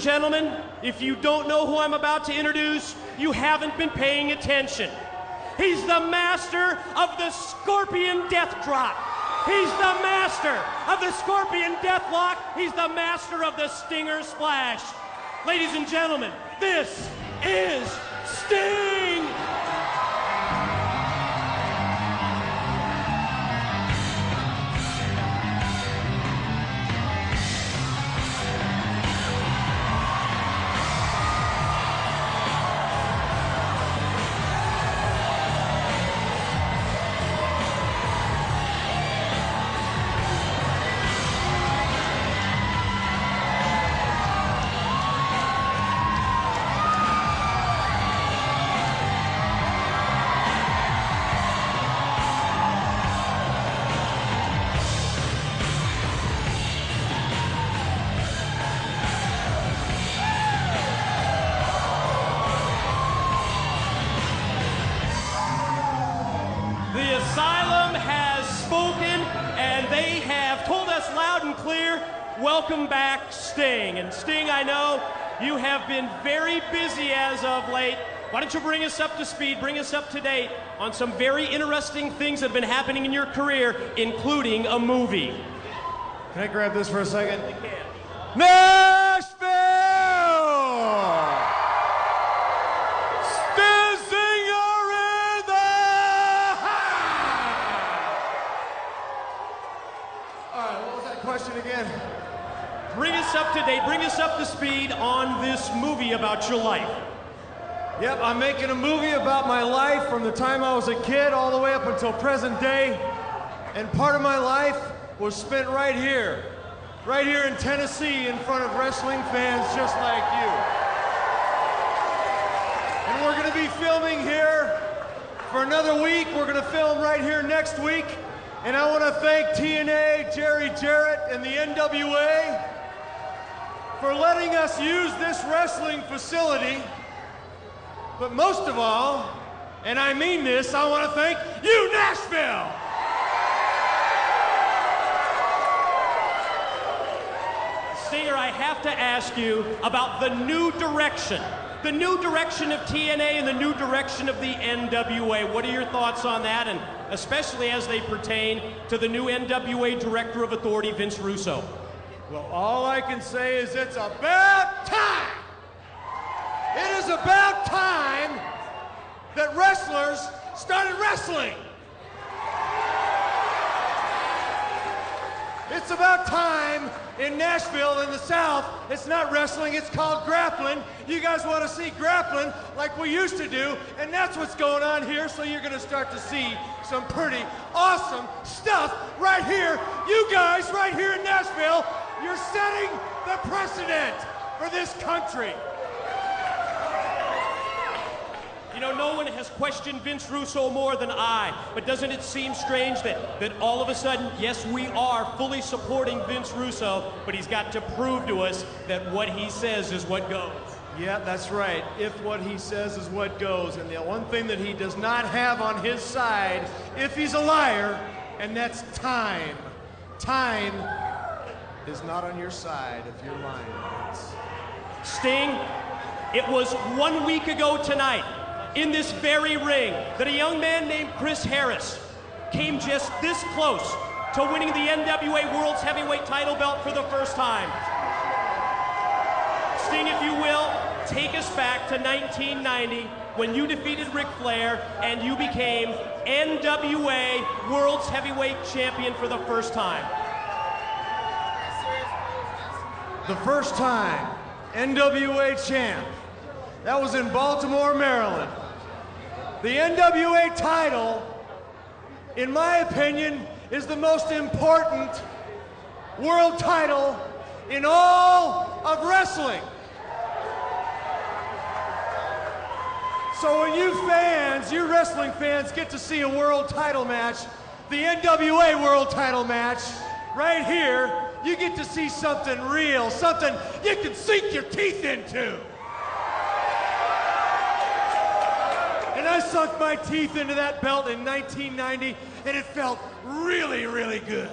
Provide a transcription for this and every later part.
gentlemen, if you don't know who I'm about to introduce, you haven't been paying attention. He's the master of the Scorpion Death Drop. He's the master of the Scorpion Deathlock. He's the master of the Stinger Splash. Ladies and gentlemen, this is Sting! The Asylum has spoken, and they have told us loud and clear, welcome back, Sting. And Sting, I know you have been very busy as of late. Why don't you bring us up to speed, bring us up to date on some very interesting things that have been happening in your career, including a movie. Can I grab this for a second? You can. Nashville! Question again. Bring us up to date, bring us up to speed on this movie about your life. Yep, I'm making a movie about my life from the time I was a kid all the way up until present day. And part of my life was spent right here in Tennessee in front of wrestling fans just like you. And we're gonna be filming here for another week. We're gonna film right here next week. And I want to thank TNA, Jerry Jarrett, and the NWA for letting us use this wrestling facility. But most of all, and I mean this, I want to thank you, Nashville! Stinger, I have to ask you about the new direction. The new direction of TNA and the new direction of the NWA. What are your thoughts on that, and especially as they pertain to the new NWA Director of Authority, Vince Russo? Well, all I can say is it's about time! It is about time that wrestlers started wrestling! It's about time in Nashville, in the South. It's not wrestling, it's called grappling. You guys want to see grappling like we used to do, and that's what's going on here, so you're going to start to see some pretty awesome stuff right here. You guys, right here in Nashville, you're setting the precedent for this country. You know, no one has questioned Vince Russo more than I, but doesn't it seem strange that all of a sudden, yes, we are fully supporting Vince Russo, but he's got to prove to us that what he says is what goes. Yeah, that's right. If what he says is what goes, and the one thing that he does not have on his side, if he's a liar, and that's time. Time is not on your side if you're lying, Vince. Sting, it was 1 week ago tonight, in this very ring, that a young man named Chris Harris came just this close to winning the NWA World's Heavyweight title belt for the first time. Sting, if you will, take us back to 1990 when you defeated Ric Flair and you became NWA World's Heavyweight Champion for the first time. The first time, NWA champ. That was in Baltimore, Maryland. The NWA title, in my opinion, is the most important world title in all of wrestling. So when you fans, you wrestling fans, get to see a world title match, the NWA world title match, right here, you get to see something real, something you can sink your teeth into. And I sunk my teeth into that belt in 1990, and it felt really, really good.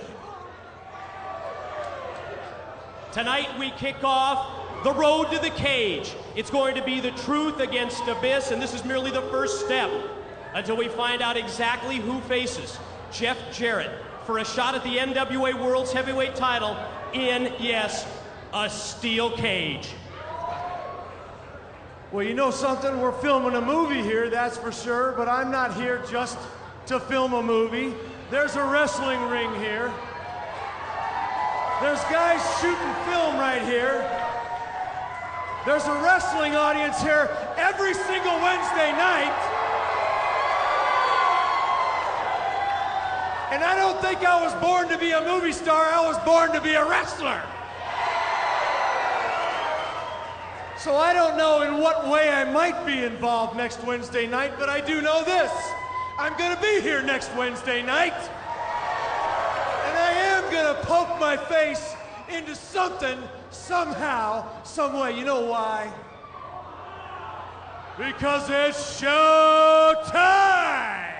Tonight we kick off The road to the cage. It's going to be the truth against Abyss, and this is merely the first step until we find out exactly who faces Jeff Jarrett for a shot at the NWA World's Heavyweight title in, yes, a steel cage. Well, you know something? We're filming a movie here, that's for sure, but I'm not here just to film a movie. There's a wrestling ring here. There's guys shooting film right here. There's a wrestling audience here every single Wednesday night. And I don't think I was born to be a movie star, I was born to be a wrestler. So I don't know in what way I might be involved next Wednesday night, but I do know this. I'm gonna be here next Wednesday night. And I am gonna poke my face into something, somehow, some way. You know why? Because it's show time!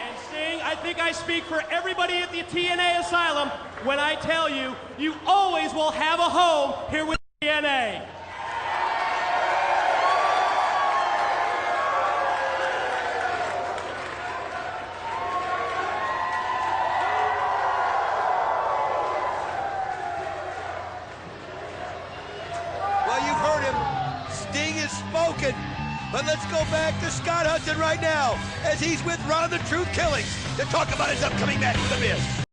And Sting, I think I speak for everybody at the TNA Asylum when I tell you, you always will have a home here with TNA. Well, you've heard him. Sting has spoken. But let's go back to Scott Hudson right now as he's with Ron the Truth Killings to talk about his upcoming match with Abyss.